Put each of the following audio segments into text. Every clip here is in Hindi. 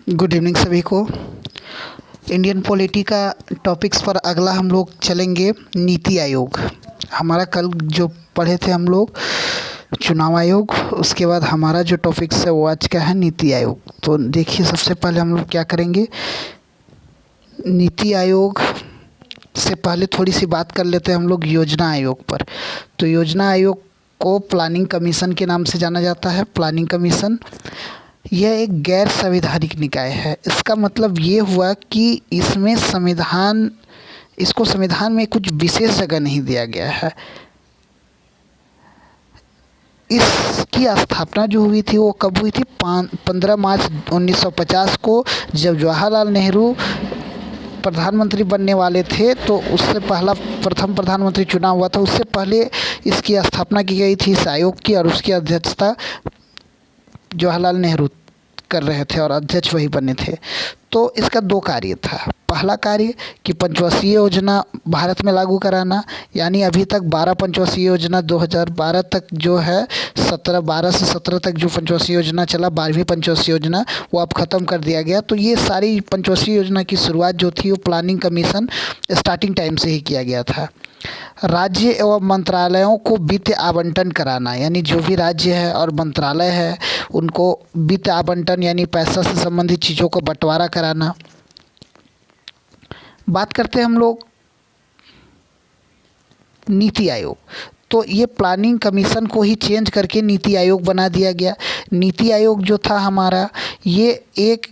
गुड इवनिंग सभी को। इंडियन पॉलिटी का टॉपिक्स पर अगला हम लोग चलेंगे नीति आयोग। हमारा कल जो पढ़े थे हम लोग चुनाव आयोग, उसके बाद हमारा जो टॉपिक्स है वो आज का है नीति आयोग। तो देखिए, सबसे पहले हम लोग क्या करेंगे, नीति आयोग से पहले थोड़ी सी बात कर लेते हैं हम लोग योजना आयोग पर। तो योजना आयोग को प्लानिंग कमीशन के नाम से जाना जाता है। प्लानिंग कमीशन यह एक गैर संवैधानिक निकाय है। इसका मतलब ये हुआ कि इसको संविधान में कुछ विशेष जगह नहीं दिया गया है। इसकी स्थापना जो हुई थी वो कब हुई थी? 15 मार्च 1950 को, जब जवाहरलाल नेहरू प्रधानमंत्री बनने वाले थे। तो उससे पहला प्रथम प्रधानमंत्री चुनाव हुआ था, उससे पहले इसकी स्थापना की गई थी इस आयोग की, और उसकी अध्यक्षता जवाहरलाल नेहरू कर रहे थे और अध्यक्ष वही बने थे। तो इसका दो कार्य था। पहला कार्य कि पंचवर्षीय योजना भारत में लागू कराना, यानी अभी तक 12 पंचवर्षीय योजना 2012 तक जो है 12 से 17 तक जो पंचवर्षीय योजना चला, 12वीं पंचवर्षीय योजना, वो अब ख़त्म कर दिया गया। तो ये सारी पंचवर्षीय योजना की शुरुआत जो थी वो प्लानिंग कमीशन स्टार्टिंग टाइम से ही किया गया था। राज्य एवं मंत्रालयों को वित्त आवंटन कराना, यानी जो भी राज्य है और मंत्रालय है उनको वित्त आवंटन यानी पैसा से संबंधित चीज़ों को बंटवारा कराना। बात करते हैं हम लोग नीति आयोग। तो ये प्लानिंग कमीशन को ही चेंज करके नीति आयोग बना दिया गया। नीति आयोग जो था हमारा, ये एक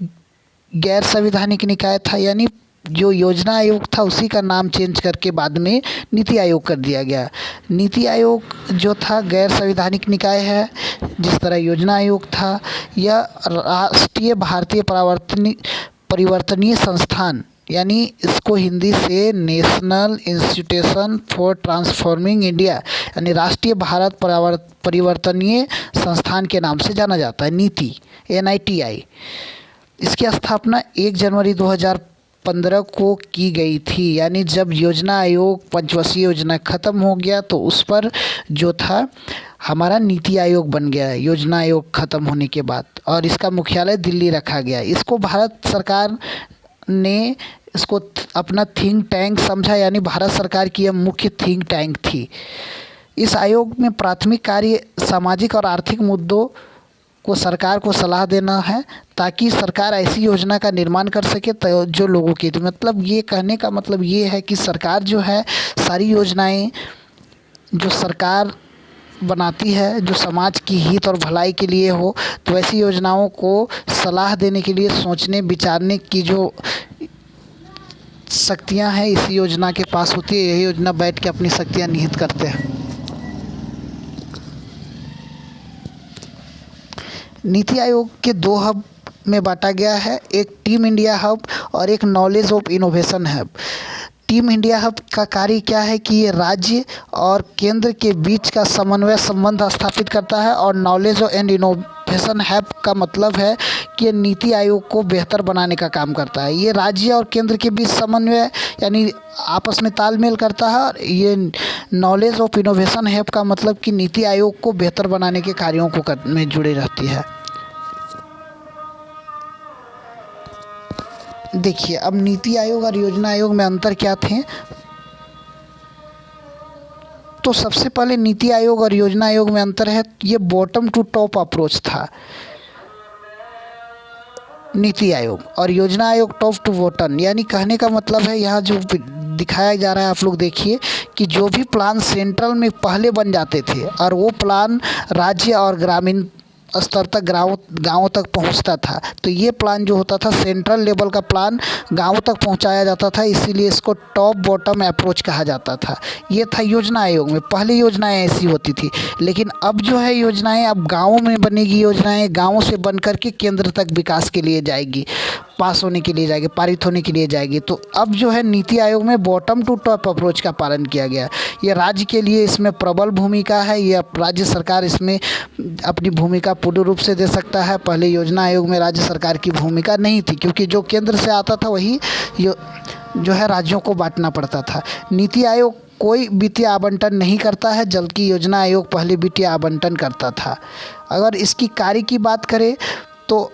गैर संवैधानिक निकाय था, यानी जो योजना आयोग था उसी का नाम चेंज करके बाद में नीति आयोग कर दिया गया। नीति आयोग जो था गैर संवैधानिक निकाय है, जिस तरह योजना आयोग था। यह राष्ट्रीय भारतीय परिवर्तनीय संस्थान, यानी इसको हिंदी से national institution for transforming India, यानी राष्ट्रीय भारत परिवर्तनीय संस्थान के नाम से जाना जाता है, नीति NITI। इसकी स्थापना 1 जनवरी 2015 को की गई थी, यानी जब योजना आयोग पंचवर्षीय योजना ख़त्म हो गया तो उस पर जो था हमारा नीति आयोग बन गया योजना आयोग ख़त्म होने के बाद, और इसका मुख्यालय दिल्ली रखा गया। इसको भारत सरकार ने इसको अपना थिंक टैंक समझा, यानी भारत सरकार की यह मुख्य थिंक टैंक थी। इस आयोग में प्राथमिक कार्य सामाजिक और आर्थिक मुद्दों को सरकार को सलाह देना है, ताकि सरकार ऐसी योजना का निर्माण कर सके तो जो लोगों की, तो मतलब ये कहने का मतलब ये है कि सरकार जो है सारी योजनाएं जो सरकार बनाती है जो समाज की हित और भलाई के लिए हो, तो ऐसी योजनाओं को सलाह देने के लिए सोचने विचारने की जो शक्तियां हैं इस योजना के पास होती है। यही योजना बैठ के अपनी शक्तियां निहित करते हैं। नीति आयोग के 2 हब में बांटा गया है, एक टीम इंडिया हब और एक knowledge of innovation hub. Team India hub का कार्य क्या है कि ये राज्य और केंद्र के बीच का समन्वय संबंध स्थापित करता है, और नॉलेज एंड इनोवेशन हब का मतलब है कि ये नीति आयोग को बेहतर बनाने का काम करता है। ये राज्य और केंद्र के बीच समन्वय यानी आपस में तालमेल करता है, और ये नॉलेज ऑफ इनोवेशन हब का मतलब कि नीति आयोग को बेहतर बनाने के कार्यों को में जुड़े रहती है। देखिए, अब नीति आयोग और योजना आयोग में अंतर क्या थे। तो सबसे पहले नीति आयोग और योजना आयोग में अंतर है, ये बॉटम टू टॉप अप्रोच था नीति आयोग, और योजना आयोग टॉप टू बॉटम, यानी कहने का मतलब है यहाँ जो दिखाया जा रहा है आप लोग देखिए कि जो भी प्लान सेंट्रल में पहले बन जाते थे और वो प्लान राज्य और ग्रामीण स्तर तक गाँवों तक पहुंचता था, तो ये प्लान जो होता था सेंट्रल लेवल का प्लान गाँवों तक पहुंचाया जाता था, इसीलिए इसको टॉप बॉटम अप्रोच कहा जाता था। ये था योजना आयोग में। पहले योजनाएं ऐसी होती थी, लेकिन अब जो है योजनाएं अब गाँवों में बनेगी, योजनाएं गाँवों से बन कर के केंद्र तक विकास के लिए जाएगी, पास होने के लिए जाएगी, पारित होने के लिए जाएगी। तो अब जो है नीति आयोग में बॉटम टू टॉप अप्रोच का पालन किया गया। ये राज्य के लिए इसमें प्रबल भूमिका है, यह राज्य सरकार इसमें अपनी भूमिका पूर्ण रूप से दे सकता है। पहले योजना आयोग में राज्य सरकार की भूमिका नहीं थी, क्योंकि जो केंद्र से आता था वही जो है राज्यों को बांटना पड़ता था। नीति आयोग कोई वित्तीय आवंटन नहीं करता है, जबकि योजना आयोग पहले वित्तीय आवंटन करता था। अगर इसकी कार्य की बात करें तो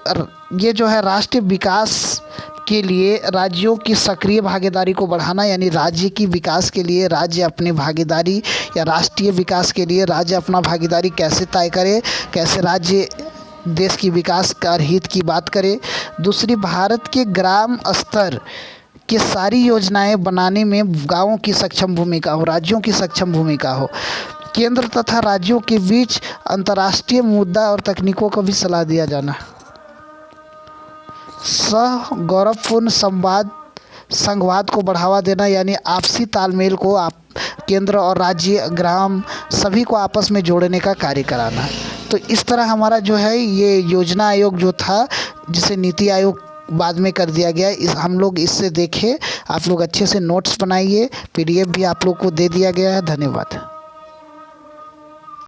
ये जो है राष्ट्रीय विकास के लिए राज्यों की सक्रिय भागीदारी को बढ़ाना, यानी राज्य की विकास के लिए राज्य अपनी भागीदारी, या राष्ट्रीय विकास के लिए राज्य अपना भागीदारी कैसे तय करे, कैसे राज्य देश की विकास का हित की बात करे। दूसरी, भारत के ग्राम स्तर की सारी योजनाएं बनाने में गांवों की सक्षम भूमिका हो, राज्यों की सक्षम भूमिका हो। केंद्र तथा राज्यों के बीच अंतर्राष्ट्रीय मुद्दा और तकनीकों को भी सलाह दिया जाना। गौरवपूर्ण संवाद को बढ़ावा देना, यानी आपसी तालमेल को केंद्र और राज्य, ग्राम सभी को आपस में जोड़ने का कार्य कराना। तो इस तरह हमारा जो है ये योजना आयोग जो था, जिसे नीति आयोग बाद में कर दिया गया, हम लोग इससे देखें। आप लोग अच्छे से नोट्स बनाइए, PDF भी आप लोग को दे दिया गया है। धन्यवाद।